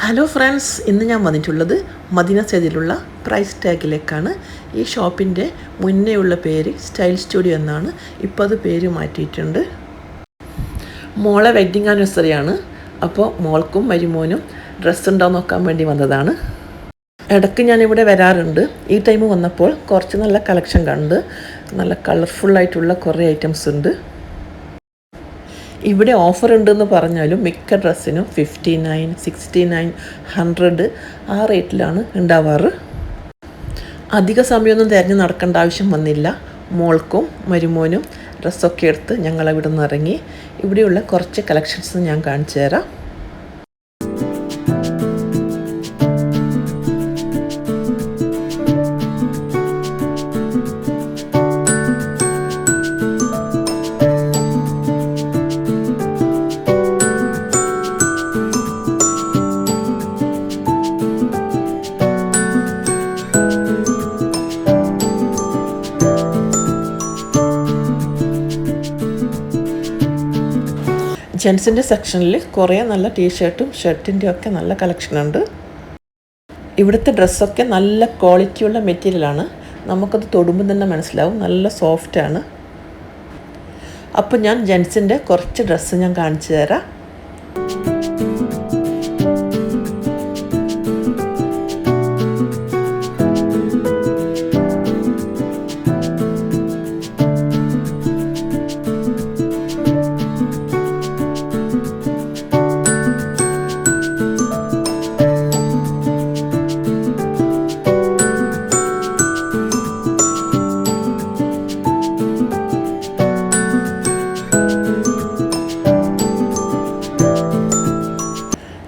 Hello friends, ഇന്ന് ഞാൻ വന്നിട്ടുള്ളത് മദീന സൈദിലുള്ള പ്രൈസ് ടാഗിലേക്കാണ്. ഈ ഷോപ്പിൻ്റെ മുന്നേയുള്ള പേര് സ്റ്റൈൽ സ്റ്റുഡിയോ എന്നാണ്. ഇപ്പോൾ അത് പേര് മാറ്റിയിട്ടുണ്ട്. മോളെ വെഡ്ഡിങ് ആനിവേഴ്സറിയാണ്. അപ്പോൾ മോൾക്കും മരുമോനും ഡ്രസ്സ് ഉണ്ടാവും നോക്കാൻ വേണ്ടി വന്നതാണ്. ഇടയ്ക്ക് ഞാനിവിടെ വരാറുണ്ട്. ഈ ടൈം വന്നപ്പോൾ കുറച്ച് നല്ല കളക്ഷൻ കണ്ട്, നല്ല കളർഫുള്ളായിട്ടുള്ള കുറേ ഐറ്റംസ് ഉണ്ട്. ഇവിടെ ഓഫർ ഉണ്ടെന്ന് പറഞ്ഞാലും മിക്ക ഡ്രസ്സിനും 59, 69, 100 ആ റേറ്റിലാണ് ഉണ്ടാവാറ്. അധിക സമയമൊന്നും തിരഞ്ഞ് നടക്കേണ്ട ആവശ്യം വന്നില്ല. മോൾക്കും മരുമോനും ഡ്രസ്സൊക്കെ എടുത്ത് ഞങ്ങളവിടെ നിന്ന് ഇറങ്ങി. ഇവിടെയുള്ള കുറച്ച് കളക്ഷൻസ് ഞാൻ കാണിച്ചു തരാം. ജെൻസിൻ്റെ സെക്ഷനിൽ കുറേ നല്ല ടീഷർട്ടും ഷർട്ടിൻ്റെ ഒക്കെ നല്ല കളക്ഷൻ ഉണ്ട്. ഇവിടുത്തെ ഡ്രസ്സൊക്കെ നല്ല ക്വാളിറ്റിയുള്ള മെറ്റീരിയലാണ്. നമുക്കത് തൊടുമ്പോൾ തന്നെ മനസ്സിലാവും, നല്ല സോഫ്റ്റാണ്. അപ്പോൾ ഞാൻ ജെൻസിൻ്റെ കുറച്ച് ഡ്രസ്സ് ഞാൻ കാണിച്ചു തരാം.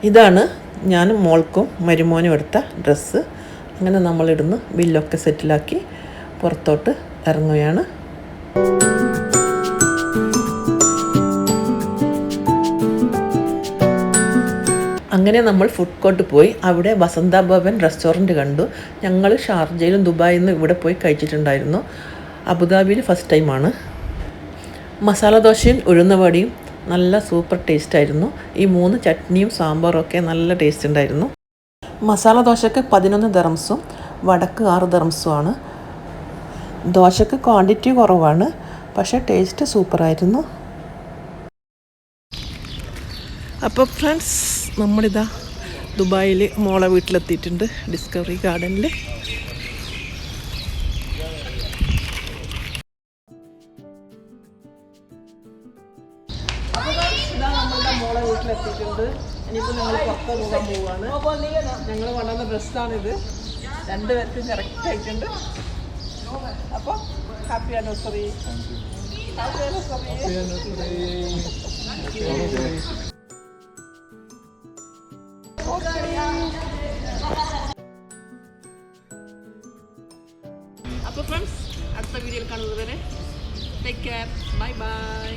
ഇതാണ് ഞാൻ മോൾക്കും മരുമോനും എടുത്ത ഡ്രസ്സ്. അങ്ങനെ നമ്മളിടുന്ന് ബില്ലൊക്കെ സെറ്റിലാക്കി പുറത്തോട്ട് ഇറങ്ങുകയാണ്. അങ്ങനെ നമ്മൾ ഫുഡ് കോർട്ട് പോയി. അവിടെ വസന്ത ഭവൻ റെസ്റ്റോറൻറ്റ് കണ്ടു. ഞങ്ങൾ ഷാർജയിലും ദുബായിൽ നിന്നും ഇവിടെ പോയി കഴിച്ചിട്ടുണ്ടായിരുന്നു. അബുദാബിയിൽ ഫസ്റ്റ് ടൈമാണ്. മസാല ദോശയും ഉഴുന്നവടയും നല്ല സൂപ്പർ ടേസ്റ്റായിരുന്നു. ഈ 3 ചട്നിയും സാമ്പാറും ഒക്കെ നല്ല ടേസ്റ്റ് ഉണ്ടായിരുന്നു. മസാല ദോശയ്ക്ക് 11 ദിർഹംസും വടക്ക് 6 ദിർഹംസുമാണ്. ദോശയ്ക്ക് ക്വാണ്ടിറ്റി കുറവാണ്, പക്ഷേ ടേസ്റ്റ് സൂപ്പറായിരുന്നു. അപ്പോൾ ഫ്രണ്ട്സ്, നമ്മളിതാ ദുബായിൽ മോളെ വീട്ടിലെത്തിയിട്ടുണ്ട്, ഡിസ്കവറി ഗാർഡനിൽ. മോളെ വീട്ടിലെത്തിയിട്ടുണ്ട്. ഇനിയിപ്പോൾ ഞങ്ങൾ പുറത്ത് പോകാൻ പോവുകയാണ്. ഞങ്ങൾ കൊണ്ടുവന്ന ഡ്രസ്സാണിത്. 2 പേർക്കും കറക്റ്റ് ആയിട്ടുണ്ട്. അപ്പോൾ ഹാപ്പി ആനിവേഴ്സറി. അപ്പോൾ ഫ്രണ്ട്സ്, അടുത്ത വീഡിയോയിൽ കാണുന്നത് വരെ ടേക്ക് കെയർ. Bye bye.